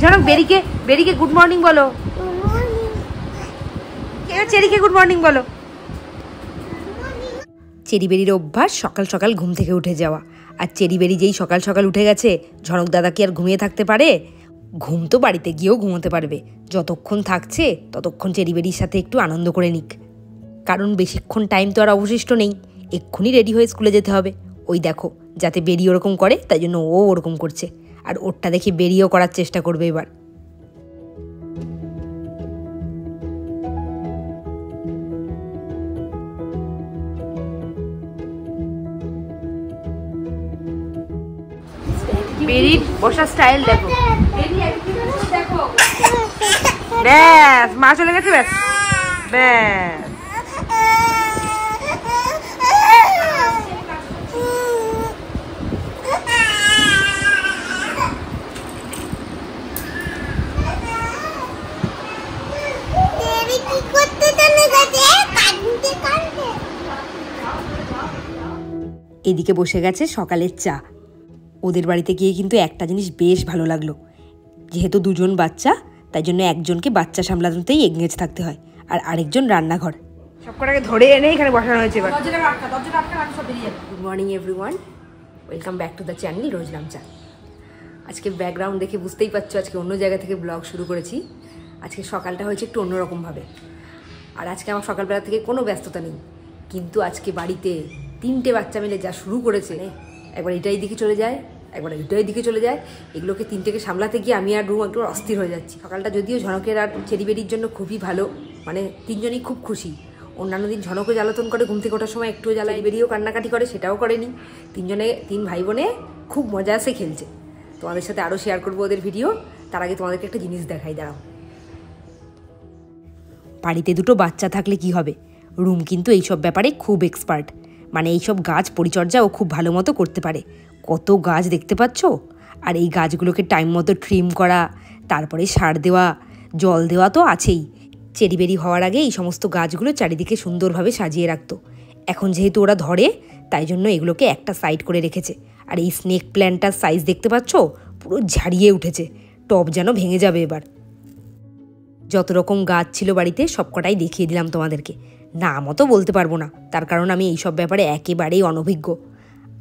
Jhanak বেরিকে good morning বলো। চেরিকে good morning বলো। Cherry বেরির অভ্যাস সকাল সকাল ঘুম থেকে উঠে যাওয়া, আর চেরি বেরি যেই সকাল সকাল উঠে গেছে, ঝনক দাদা কি আর ঘুমিয়ে থাকতে পারে? ঘুম তো বাড়িতে গিয়েও ঘুমোতে পারবে, যতক্ষণ থাকছে ততক্ষণ চেরি বেরির সাথে একটু আনন্দ করে নিক, কারণ বেশিক্ষণ টাইম তো আর অবশিষ্ট নেই, এক্ষুনি রেডি হয়ে স্কুলে যেতে হবে। ওই দেখো, যাতে বেরি ওরকম করে তাই জন্য ও ওরকম করছে, আর ওরটা দেখে বেরিও করার চেষ্টা করবে এবার। বেরির বসার স্টাইল দেখো, ব্যাস মা চলে গেছে, ব্যাস ব্যাস। এদিকে বসে গেছে সকালের চা। ওদের বাড়িতে গিয়ে কিন্তু একটা জিনিস বেশ ভালো লাগলো, যেহেতু দুজন বাচ্চা তাই জন্য একজনকে বাচ্চা সামলাতেই এগেজ থাকতে হয়, আর আরেকজন রান্নাঘর। সব কটাকে ধরে এনে এখানে বসানো হয়েছে। Good morning everyone, welcome back to the channel রোজনাম চা। আজকে ব্যাকগ্রাউন্ড দেখে বুঝতেই পারছো আজকে অন্য জায়গা থেকে ব্লগ শুরু করেছি। আজকে সকালটা হয়েছে একটু অন্যরকমভাবে, আর আজকে আমার সকালবেলা থেকে কোনো ব্যস্ততা নেই, কিন্তু আজকে বাড়িতে 3টে বাচ্চা মিলে যা শুরু করেছে, একবার এটাই দিকে চলে যায়, একবার এটাই দিকে চলে যায়, এগুলোকে 3টেকে সামলাতে গিয়ে আমি আর রুম একটু অস্থির হয়ে যাচ্ছি। সকালটা যদিও ঝনকের আর চেরি বেরির জন্য খুবই ভালো, মানে 3জনই খুব খুশি। অন্যান্য দিন ঝনকও জ্বালাতন করে, ঘুম থেকে ওঠার সময় একটুও জ্বালাই, বেরিয়েও কান্নাকাটি করে, সেটাও করেনি। 3 ভাই বোনে খুব মজা আসে খেলছে। তোমাদের সাথে আরও শেয়ার করবো ওদের ভিডিও, তার আগে তোমাদেরকে একটা জিনিস দেখাই, দাঁড়াও। বাড়িতে 2টো বাচ্চা থাকলে কি হবে, রুম কিন্তু এইসব ব্যাপারে খুব এক্সপার্ট, মানে এইসব গাছ পরিচর্যা ও খুব ভালো মতো করতে পারে। কত গাছ দেখতে পাচ্ছ, আর এই গাছগুলোকে টাইম মতো ট্রিম করা, তারপরে সার দেওয়া, জল দেওয়া তো আছেই। চেরি বেরি হওয়ার আগে এই সমস্ত গাছগুলো চারিদিকে সুন্দরভাবে সাজিয়ে রাখতো। এখন যেহেতু ওরা ধরে, তাই জন্য এগুলোকে একটা সাইড করে রেখেছে। আর এই স্নেক প্ল্যান্টটার সাইজ দেখতে পাচ্ছ, পুরো ঝাড়িয়ে উঠেছে, টব যেন ভেঙে যাবে এবার। যত রকম গাছ ছিল বাড়িতে সবকটাই দেখিয়ে দিলাম তোমাদেরকে, নামও তো বলতে পারবো না, তার কারণ আমি এইসব ব্যাপারে একেবারেই অনভিজ্ঞ।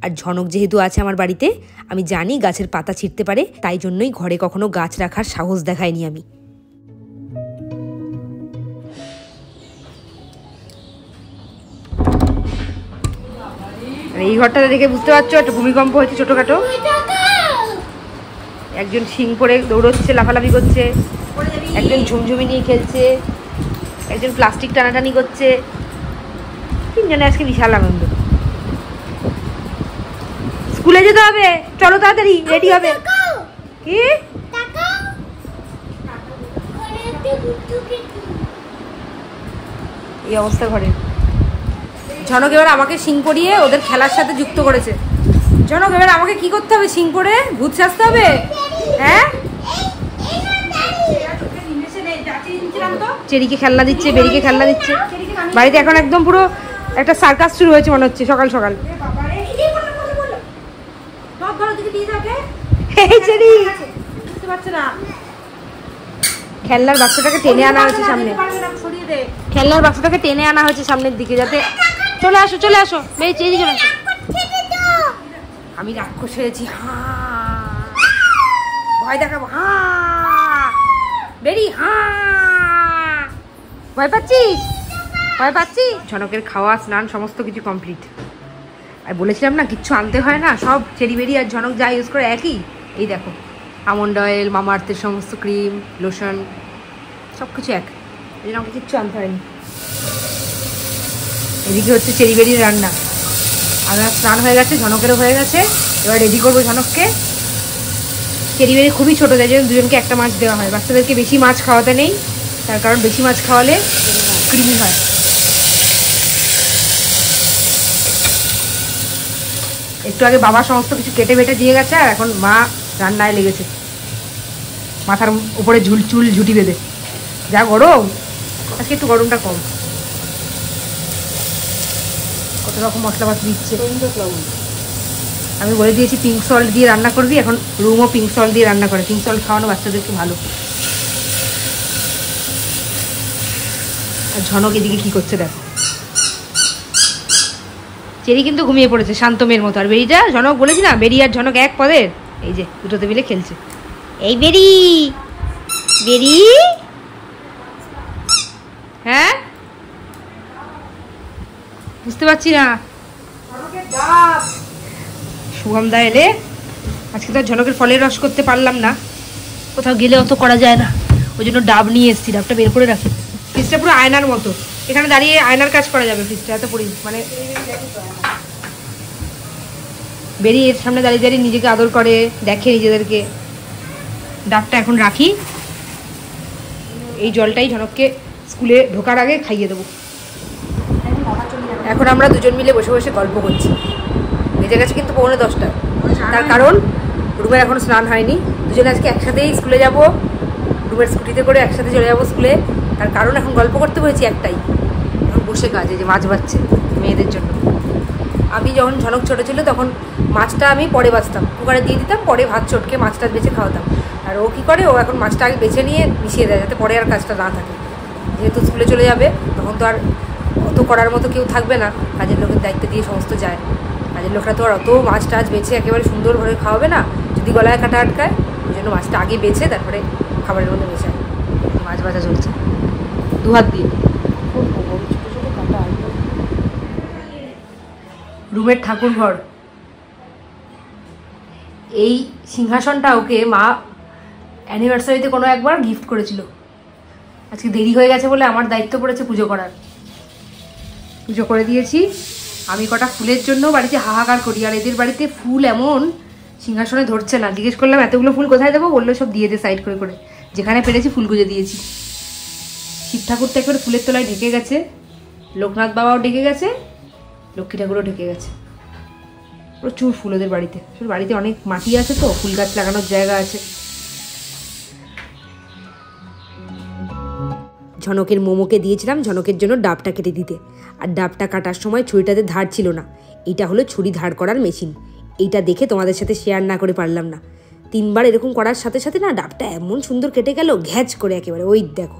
আর ঝনক যেহেতু আছে আমার বাড়িতে, আমি জানি গাছের পাতা ছিঁড়তে পারে, তাই জন্যই ঘরে কখনো গাছ রাখার সাহস দেখাইনি আমি। এই ঘরটা দেখে বুঝতে পারছো একটা ভূমিকম্প হয়েছে ছোটখাটো। একজন শিং পরে দৌড়চ্ছে, লাফালাফি করছে, একজন ঝুমঝুমি নিয়ে খেলছে, একজন প্লাস্টিক টানাটানি করছে। 3জনে আজকে বিশাল আনন্দ। স্কুলে যেতে হবে, চলো তাড়াতাড়ি রেডি হবে। কি এই অবস্থা ঘরে। ঝনক এবার আমাকে শিং পরিয়ে ওদের খেলার সাথে যুক্ত করেছে। ঝনক এবার আমাকে কি করতে হবে? শিং পরে ভূত সাজতে হবে? হ্যাঁ, চেরিকে খেলনা দিচ্ছে, বেরিকে খেলনা দিচ্ছে। বাড়িতে এখন একদম পুরো একটা সার্কাস শুরু হয়েছে মনে হচ্ছে সকাল সকাল। খেলনার বাক্সটাকে টেনে আনা হয়েছে সামনে, খেলনার বাক্সটাকে টেনে আনা হয়েছে সামনের দিকে, যাতে চলে আসো চলে আসো মেয়ে, চেরি চলে আসো। আমি রাক্ষস হয়েছি, ভয় দেখাবো, বেরি ভয় পাচ্ছিস? ভয় পাচ্ছি? ঝনকের খাওয়া স্নান সমস্ত কিছু কমপ্লিট। আর বলেছিলাম না কিচ্ছু আনতে হয় না, সব চেরি বেরি আর ঝনক যা ইউজ করে একই। এই দেখো, আমন্ড অয়েল, মামা আর্থের সমস্ত ক্রিম, লোশন, সব কিছু এক, এই জন্য আমাকে কিচ্ছু আনতে হয়নি। এদিকে হচ্ছে চেরি বেরির রান্না। আমার স্নান হয়ে গেছে, ঝনকেরও হয়ে গেছে, এবার রেডি করবো ঝনককে। চেরি বেরি খুবই ছোটো, তাই জন্য দুজনকে একটা মাছ দেওয়া হয়। বাচ্চাদেরকে বেশি মাছ খাওয়াতে নেই, তার কারণ বেশি মাছ খাওয়ালে কৃমি হয়। একটু আগে বাবা সমস্ত কিছু কেটে বেটে দিয়ে গেছে, আর এখন মা রান্নায় লেগেছে, মাথার উপরে চুল ঝুটি বেঁধে। যা গরম আজকে, একটু গরমটা কম। কত রকম মশলাপাতি দিচ্ছে, আমি বলে দিয়েছি পিঙ্ক সল্ট দিয়ে রান্না করবি, এখন রুমও পিঙ্ক সল্ট দিয়ে রান্না করে। পিঙ্ক সল্ট খাওয়ানো বাচ্চাদেরকে ভালো। আর ঝনক এদিকে কি করছে দেখো। চেরি কিন্তু ঘুমিয়ে পড়েছে শান্ত মেয়ের মতো। আর বেরিটা, ঝনক বলেছি না বেরি আর ঝনক এক পদের, এই যে দুটোতে মিলে খেলছে। এই বেরি, বেরি, হ্যাঁ বুঝতে পারছি না। শুভম দা এলে আজকে তো ঝনকের ফলের রস করতে পারলাম না, কোথাও গেলে অত করা যায় না, ওই জন্য ডাব নিয়ে এসেছি। ডাবটা বের করে রাখি। ফ্রিজটা পুরো আয়নার মতো, এখানে দাঁড়িয়ে আয়নার কাজ করা যাবে। ফ্রিজটা এত মানে বেরিয়ে এর সামনে দাঁড়িয়ে দাঁড়িয়ে নিজেকে আদর করে, দেখে নিজেদেরকে। ডাবটা এখন রাখি, এই জলটাই ঝনককে স্কুলে ঢোকার আগে খাইয়ে দেবো। এখন আমরা দুজন মিলে বসে বসে গল্প করছি। বেজে গেছে কিন্তু 9:45। তার কারণ রুমের এখনো স্নান হয়নি। দুজনে আজকে একসাথেই স্কুলে যাব, রুমের স্কুটিতে করে একসাথে চলে যাবো স্কুলে। তার কারণ এখন গল্প করতে বলেছি একটাই, এখন বসে কাজে যে মাছ বাচ্ছে মেয়েদের জন্য। আমি যখন ঝনক ছোটো ছিল তখন মাছটা আমি পরে বাছতাম, কুকারে দিয়ে দিতাম, পরে ভাত চটকে মাছটা বেছে খাওয়াতাম। আর ও কী করে, ও এখন মাছটা আগে বেছে নিয়ে মিশিয়ে দেয়, যাতে পরে আর কাজটা না থাকে। যেহেতু স্কুলে চলে যাবে তখন তো আর অত করার মতো কেউ থাকবে না, কাজের লোকের দায়িত্ব দিয়ে সমস্ত যায়। কাজের লোকরা তো আর অত মাছ টাছ বেছে একেবারে সুন্দরভাবে খাওয়াবে না, যদি গলায় কাটা আটকায়। ওই জন্য মাছটা আগে বেছে তারপরে খাবারের মধ্যে মেশায়। মাছ ভাজা চলছে দুহাত দিয়ে। রুমের ঠাকুর ঘর, এই সিংহাসনটা ওকে মা অ্যানিভার্সারিতে কোনো একবার গিফট করেছিল। আজকে দেরি হয়ে গেছে বলে আমার দায়িত্ব পড়েছে পুজো করার। পুজো করে দিয়েছি। আমি কটা ফুলের জন্য বাড়িতে হাহাকার করি, আর এদের বাড়িতে ফুল এমন সিংহাসনে ধরছে না। জিজ্ঞেস করলাম এতগুলো ফুল কোথায় দেবো, বললো সব দিয়ে দে সাইড করে করে, যেখানে পেরেছি ফুল গুঁজে দিয়েছি। শিব ঠাকুরটা একবারে ফুলের তলায় ঢেকে গেছে, লোকনাথ বাবাও ঢেকে গেছে, লক্ষ্মী ঠাকুরও ঢেকে গেছে। প্রচুর ফুল ওদের বাড়িতে। বাড়িতে অনেক মাটি আছে তো, ফুল গাছ লাগানোর জায়গা আছে। ঝনকের মোমোকে দিয়েছিলাম ঝনকের জন্য ডাবটা কেটে দিতে, আর ডাবটা কাটার সময় ছুরিটাতে ধার ছিল না। এইটা হলো ছুরি ধার করার মেশিন। এইটা দেখে তোমাদের সাথে শেয়ার না করে পারলাম না। 3বার এরকম করার সাথে সাথে না ডাবটা এমন সুন্দর কেটে গেল, ঘ্যাচ করে একেবারে। ওই দেখো,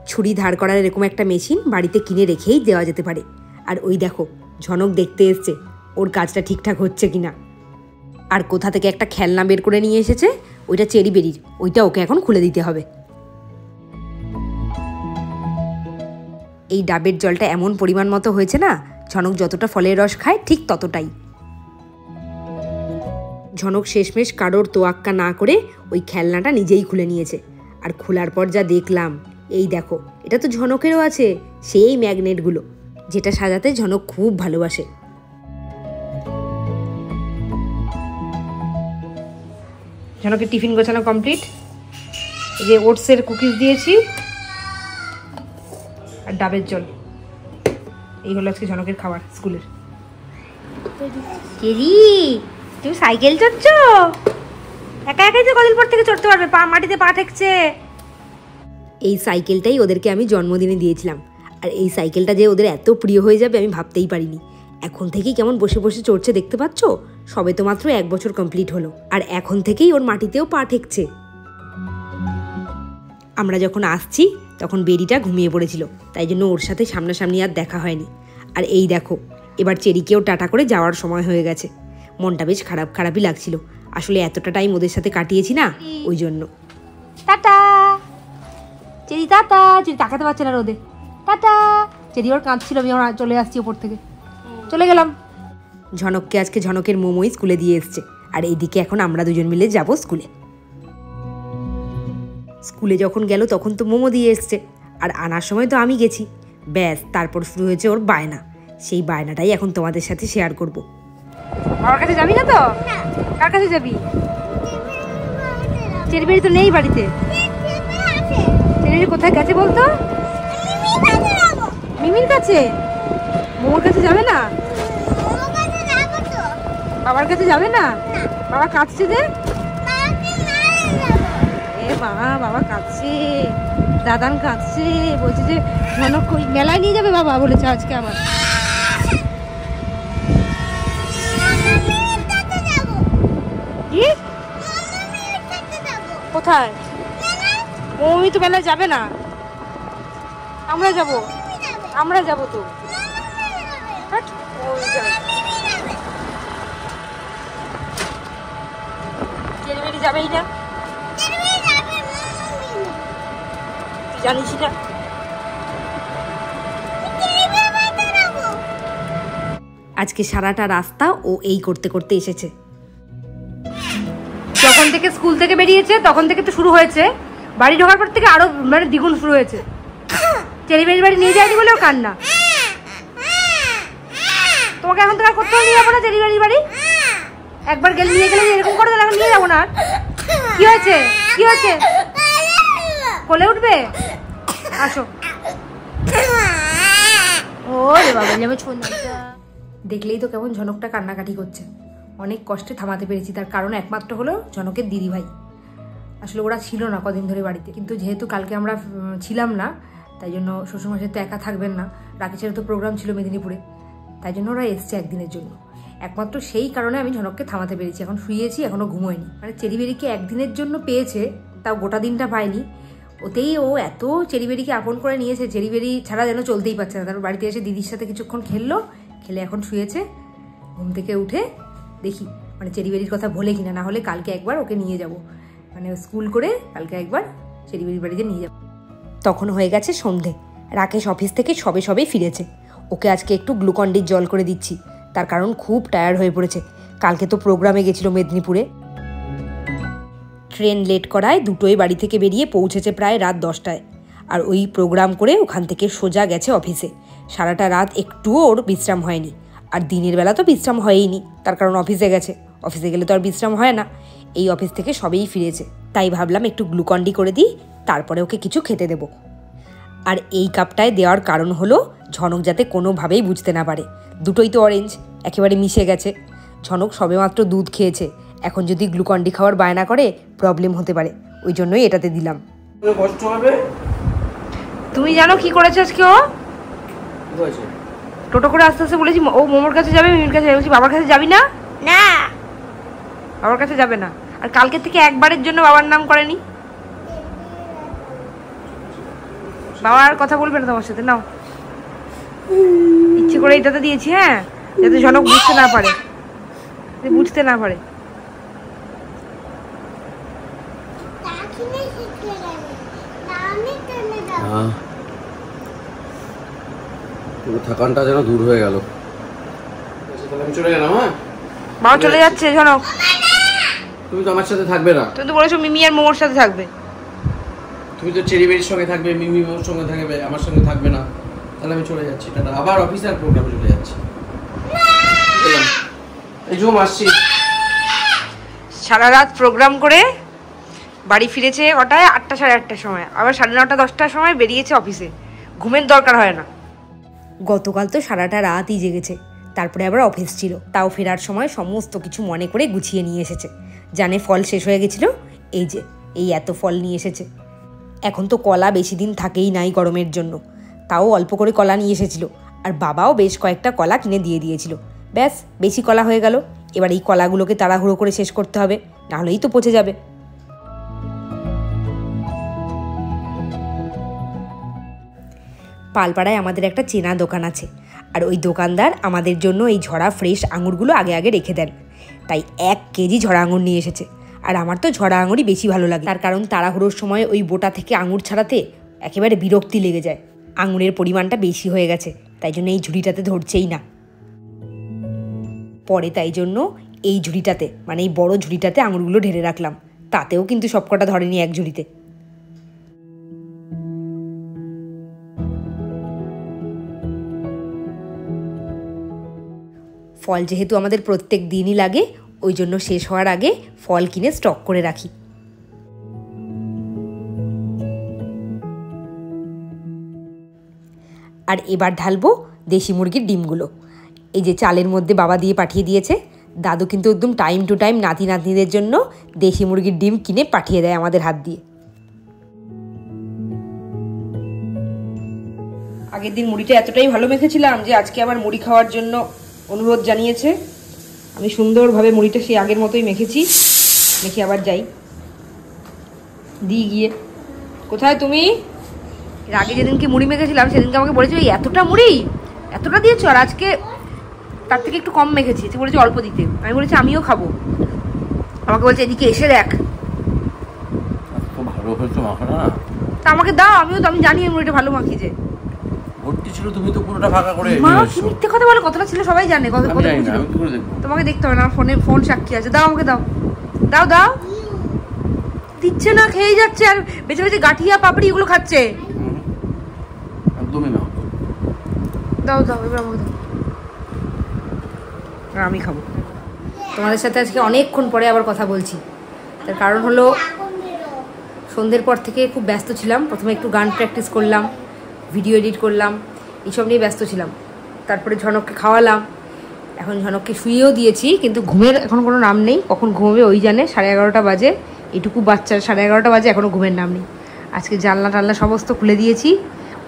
ছুরি ধার করার এরকম একটা মেশিন বাড়িতে কিনে রেখেই দেওয়া যেতে পারে। আর ওই দেখো ঝনক দেখতে এসছে ওর কাজটা ঠিকঠাক হচ্ছে কিনা। আর কোথা থেকে একটা খেলনা বের করে নিয়ে এসেছে, ওইটা চেরি বেরির, ওইটা ওকে এখন খুলে দিতে হবে। এই ডাবের জলটা এমন পরিমাণ মতো হয়েছে না, ঝনক যতটা ফলের রস খায় ঠিক ততটাই। ঝনক শেষমেশ কারোর তোয়াক্কা না করে ওই খেলনাটা নিজেই খুলে নিয়েছে। আর খোলার পর যা দেখলাম, এই দেখো, এটা তো ঝনকেরও আছে সেই ম্যাগনেটগুলো, যেটা সাজাতে ঝনক খুব ভালোবাসে। ঝনকের টিফিন গোছানো কমপ্লিট। এই যে ওটসের কুকিজ দিয়েছি আর ডাবের জল, এই হলো আজকে ঝনকের খাবার স্কুলের। কেরি, তুমি সাইকেল চড়ছ? একা একাই তো কদিন পর থেকে চড়তে পারবে, পা মাটিতে পা ঠেকছে। এই সাইকেলটাই ওদেরকে আমি জন্মদিনে দিয়েছিলাম, আর এই সাইকেলটা যে ওদের এত প্রিয় হয়ে যাবে আমি ভাবতেই পারিনি। এখন থেকেই কেমন বসে বসে চড়ছে দেখতে পাচ্ছ। সবে তো মাত্র 1 বছর কমপ্লিট হলো, আর এখন থেকেই ওর মাটিতেও পা ঠেকছে। আমরা যখন আসছি তখন বেরিটা ঘুমিয়ে পড়েছিল, তাই জন্য ওর সাথে সামনাসামনি আর দেখা হয়নি। আর এই দেখো, এবার চেরিকেও টাটা করে যাওয়ার সময় হয়ে গেছে। মনটা বেশ খারাপ খারাপই লাগছিল, আসলে এতটা টাইম ওদের সাথে কাটিয়েছি না, ওই জন্য। Tata cherry, tata. চেরি তাকাতে পারছে না রোদে। টাটা চেরি, ওর কাঁদছিল, আমি ওর চলে আসছি ওপর থেকে, চলে গেলাম। ঝনককে আজকে ঝনকের মোমোই স্কুলে দিয়ে এসছে, আর এইদিকে এখন আমরা দুজন মিলে যাব স্কুলে। স্কুলে যখন গেল তখন তো মোমো দিয়ে এসছে, আর আনার সময় তো আমি গেছি। ব্যাস, তারপর শুরু হয়েছে ওর বায়না। সেই বায়নাটাই এখন তোমাদের সাথে শেয়ার করব। বাবার কাছে যাবি না তো? কার কাছে যাবি? চেরিবেরি তো নেই বাড়িতে। চেরিবেরি কোথায় গেছে বলতো? মিমির কাছে। মোমোর কাছে যাবে না? বাবার কাছে যাবে না? বাবা কাঁদছে যে। বাবা কাঁদছে, দাদান কাঁদছে, বলছে যে ঝনক মেলায় নিয়ে যাবে বাবা, বলেছে আজকে আবার। কোথায়? মৌমি তো মেলায় যাবে না, আমরা যাব। আমরা যাব তো। ডেলিভারি যাবেই না, জানিস না? আজকে সারাটা রাস্তা ও এই করতে করতে এসেছে। যখন থেকে স্কুল থেকে বেরিয়েছে তখন থেকে তো শুরু হয়েছে, বাড়ি ঢোকার পর থেকে আরো মানে দ্বিগুণ শুরু হয়েছে। ডেলিভারি বাড়ি নিয়ে যায়নি বলেও কান্না। তোমাকে এখন তো আর কোথাও নিয়ে যাবো না ডেলিভারি বাড়ি। একবার গেলে নিয়ে গেলে এরকম করে এখন নিয়ে যাবো না। কি হয়েছে? কি হয়েছে? কোলে উঠবে? আসো। ও রে বাবা, যাবে ছোঁয়া। দেখলেই তো কেমন ঝনকটা কান্নাকাটি করছে। অনেক কষ্টে থামাতে পেরেছি, তার কারণ একমাত্র হলো ঝনকের দিদিভাই। আসলে ওরা ছিল না কদিন ধরে বাড়িতে, কিন্তু যেহেতু কালকে আমরা ছিলাম না, তাই জন্য শ্বশুরমশাই তো একা থাকবেন না, রাকেশের তো প্রোগ্রাম ছিল মেদিনীপুরে, তাই জন্য ওরা এসছে একদিনের জন্য। একমাত্র সেই কারণে আমি ঝনককে থামাতে পেরেছি। এখন শুয়েছি, এখনও ঘুমোয়নি। মানে চেরিবেরিকে একদিনের জন্য পেয়েছে, তাও গোটা দিনটা পায়নি। ওতেই ও এত চেরিবেরিকে আপন করে নিয়েছে, চেরিবেরি ছাড়া যেন চলতেই পারছে না। তারপর বাড়িতে এসে দিদির সাথে কিছুক্ষণ খেললো, খেলে এখন শুয়েছে। ঘুম থেকে উঠে দেখি মানে চেরিবেরির কথা বলে কিনা, না হলে কালকে একবার ওকে নিয়ে যাব, মানে স্কুল করে কালকে একবার চেরিবেরির বাড়িতে নিয়ে যাব। তখন হয়ে গেছে সন্ধে। রাকেশ অফিস থেকে সবে ফিরেছে। ওকে আজকে একটু গ্লুকন-ডির জল করে দিচ্ছি, তার কারণ খুব টায়ার্ড হয়ে পড়েছে। কালকে তো প্রোগ্রামে গেছিল মেদিনীপুরে। ট্রেন লেট করায় দুটোই বাড়ি থেকে বেরিয়ে পৌঁছেছে প্রায় রাত 10টায়। আর ওই প্রোগ্রাম করে ওখান থেকে সোজা গেছে অফিসে। সারাটা রাত একটুও ওর বিশ্রাম হয়নি, আর দিনের বেলা তো বিশ্রাম হয়ইনি, তার কারণ অফিসে গেছে। অফিসে গেলে তো আর বিশ্রাম হয় না। এই অফিস থেকে সবেই ফিরেছে, তাই ভাবলাম একটু গ্লুকন-ডি করে দিই, তারপরে ওকে কিছু খেতে দেবো। আর এই কাপটায় দেওয়ার কারণ হলো ঝনক যাতে কোনোভাবেই বুঝতে না পারে। দুটোই তো অরেঞ্জ, একেবারে মিশে গেছে। ঝনক সবেমাত্র দুধ খেয়েছে, এখন যদি গ্লুকন-ডি খাওয়ার বায়না করে প্রবলেম হতে পারে, ওই জন্যই এটাতে দিলাম। কষ্ট হবে। তুমি জানো কি করেছে আজকে? ও টোটো করে আস্তে আস্তে বলেছি ও মোমোর কাছে যাবে, মিমির কাছে যাবে। বলছি বাবার কাছে যাবি না? না, বাবার কাছে যাবে না। আর কালকে থেকে একবারের জন্য বাবার নাম করেনি। বাবার কথা বলবে না তোমার সাথে। নাও, ইচ্ছে করে এটাতে দিয়েছি, হ্যাঁ, যাতে ঝনক বুঝতে না পারে, বুঝতে না পারে। থাকানটা যেন দূর হয়ে গেল। আমি চলে গেলাম। হ্যাঁ, বাবা চলে যাচ্ছে। ঝনক, তুমি তো আমার সাথে থাকবে না। তুমি তো বলেছো মিমি আর মোমোর সাথে থাকবে। তুমি তো চেরিবেরির সঙ্গে থাকবে, মিমি মোর সঙ্গে থাকবে, আমার সঙ্গে থাকবে না। তাহলে আমি চলে যাচ্ছি, টাটা। আবার অফিসের প্রোগ্রামে চলে যাচ্ছি। এই জুম আসছি। সারা রাত প্রোগ্রাম করে বাড়ি ফিরেছে কটায়? 8টা সাড়ে 8টার সময়। আবার 9:30 10টার সময় বেরিয়েছে অফিসে। ঘুমের দরকার হয় না। গতকাল তো সারাটা রাতই জেগেছে, তারপরে আবার অফিস ছিল। তাও ফেরার সময় সমস্ত কিছু মনে করে গুছিয়ে নিয়ে এসেছে। জানে ফল শেষ হয়ে গেছিল, এই যে এই এত ফল নিয়ে এসেছে। এখন তো কলা বেশি দিন থাকেই নাই গরমের জন্য, তাও অল্প করে কলা নিয়ে এসেছিল। আর বাবাও বেশ কয়েকটা কলা কিনে দিয়ে দিয়েছিল। ব্যাস, বেশি কলা হয়ে গেল। এবার এই কলাগুলোকে তাড়াহুড়ো করে শেষ করতে হবে, নাহলেই তো পচে যাবে। পালপাড়ায় আমাদের একটা চেনা দোকান আছে, আর ওই দোকানদার আমাদের জন্য এই ঝরা ফ্রেশ আঙুরগুলো আগে আগে রেখে দেন। তাই 1 কেজি ঝরা আঙুর নিয়ে এসেছে। আর আমার তো ঝরা আঙুরই বেশি ভালো লাগে, তার কারণ তাড়াহুড়োর সময় ওই বোটা থেকে আঙুর ছাড়াতে একেবারে বিরক্তি লেগে যায়। আঙুরের পরিমাণটা বেশি হয়ে গেছে, তাই জন্য এই ঝুড়িটাতে ধরছেই না। পরে তাই জন্য এই ঝুড়িটাতে, মানে এই বড় ঝুড়িটাতে আঙুরগুলো ঢেলে রাখলাম। তাতেও কিন্তু সবকটা ধরেনি এক ঝুড়িতে। ফল যেহেতু আমাদের প্রত্যেক দিনই লাগে, ওই জন্য শেষ হওয়ার আগে ফল কিনে স্টক করে রাখি। আর এবার ঢালবো দেশি মুরগির ডিমগুলো। এই যে চালের মধ্যে বাবা দিয়ে পাঠিয়ে দিয়েছে। দাদু কিন্তু একদম টাইম টু টাইম নাতি নাতনিদের জন্য দেশি মুরগির ডিম কিনে পাঠিয়ে দেয় আমাদের হাত দিয়ে। আগের দিন মুড়িটা এতটাই ভালো মেখেছিলাম যে আজকে আবার মুড়ি খাওয়ার জন্য অনুরোধ জানিয়েছে। আমি সুন্দরভাবে মুড়িটা সেই আগের মতোই মেখেছি, মেখে আবার যাই। দিয়ে গিয়ে। কোথায় তুমি? এর আগে যেদিনকে মুড়ি মেখেছিলাম সেদিনকে আমাকে বলেছিল এই এতটা মুড়ি এতটা দিয়েছো, আর আজকে তার থেকে একটু কম মেখেছি, বলেছে অল্প দিতে। আমি বলেছি আমিও খাবো। আমাকে বলছে এদিকে এসে দেখ, ভালো হয়েছে মাখানা। তা আমাকে দাও, আমি জানি আমি মুড়িটা ভালো মাখি। যে ভর্তি ছিল, তুমি তো পুরোটা ফাঁকা করে মা কি মিথ্যে কথা বলে, কতটা ছিল সবাই জানে। তোমাকে দেখতে হবে না, ফোন সাক্ষী আছে। দাও আমাকে, দাও দাও দাও। দিচ্ছে না, খেয়ে যাচ্ছে, আর বেঁচে বেঁচে গাঠিয়া পাপড়ি এগুলো খাচ্ছে। একদমই না। দাও দাও, এবার আমাকে দাও, আমি খাবো। তোমাদের সাথে আজকে অনেকক্ষণ পরে আবার কথা বলছি। তার কারণ হলো সন্ধ্যের পর থেকে খুব ব্যস্ত ছিলাম। প্রথমে একটু গান প্র্যাকটিস করলাম, ভিডিও এডিট করলাম, এইসব নিয়ে ব্যস্ত ছিলাম। তারপরে ঝনককে খাওয়ালাম, এখন ঝনককে শুয়েও দিয়েছি, কিন্তু ঘুমের এখন কোনো নাম নেই। কখন ঘুমবে ওই জানে। 11:30 বাজে, এটুকু বাচ্চার 11:30 বাজে, এখনও ঘুমের নাম নেই। আজকে জানলা টাল্লা সমস্ত খুলে দিয়েছি।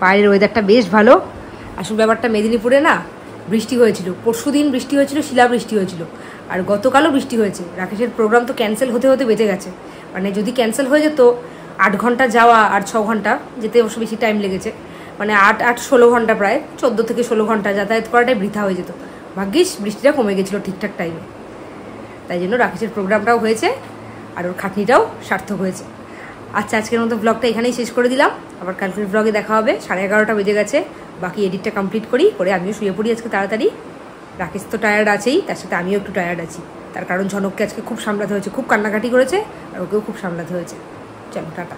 বাইরের ওয়েদারটা বেশ ভালো। আসল ব্যাপারটা মেদিনীপুরে না বৃষ্টি হয়েছিল, পরশু দিন বৃষ্টি হয়েছিল, শিলা বৃষ্টি হয়েছিল, আর গতকালও বৃষ্টি হয়েছে। রাকেশের প্রোগ্রাম তো ক্যান্সেল হতে হতে বেঁচে গেছে। মানে যদি ক্যান্সেল হয়ে যেত 8 ঘন্টা যাওয়া আর 6 ঘন্টা যেতে, অবশ্য বেশি টাইম লেগেছে, মানে 8-16 ঘন্টা, প্রায় 14 থেকে 16 ঘন্টা যাতায়াত করাটাই বৃথা হয়ে যেত। ভাগ্যিস বৃষ্টিটা কমে গেছিলো ঠিকঠাক টাইমে, তাই জন্য রাকেশের প্রোগ্রামটাও হয়েছে আর ওর খাটনিটাও সার্থক হয়েছে। আচ্ছা, আজকের মতো ব্লগটা এখানেই শেষ করে দিলাম। আবার কালকের ব্লগে দেখা হবে। 11:30 বেজে গেছে, বাকি এডিটটা কমপ্লিট করে আমিও শুয়ে পড়ি আজকে তাড়াতাড়ি। রাকেশ তো টায়ার্ড আছেই, তার সাথে আমিও একটু টায়ার্ড আছি। তার কারণ ঝনককে আজকে খুব সামলাতে হয়েছে, খুব কান্নাকাটি করেছে, আর ওকেও খুব সামলাতে হয়েছে। চলো টাটা।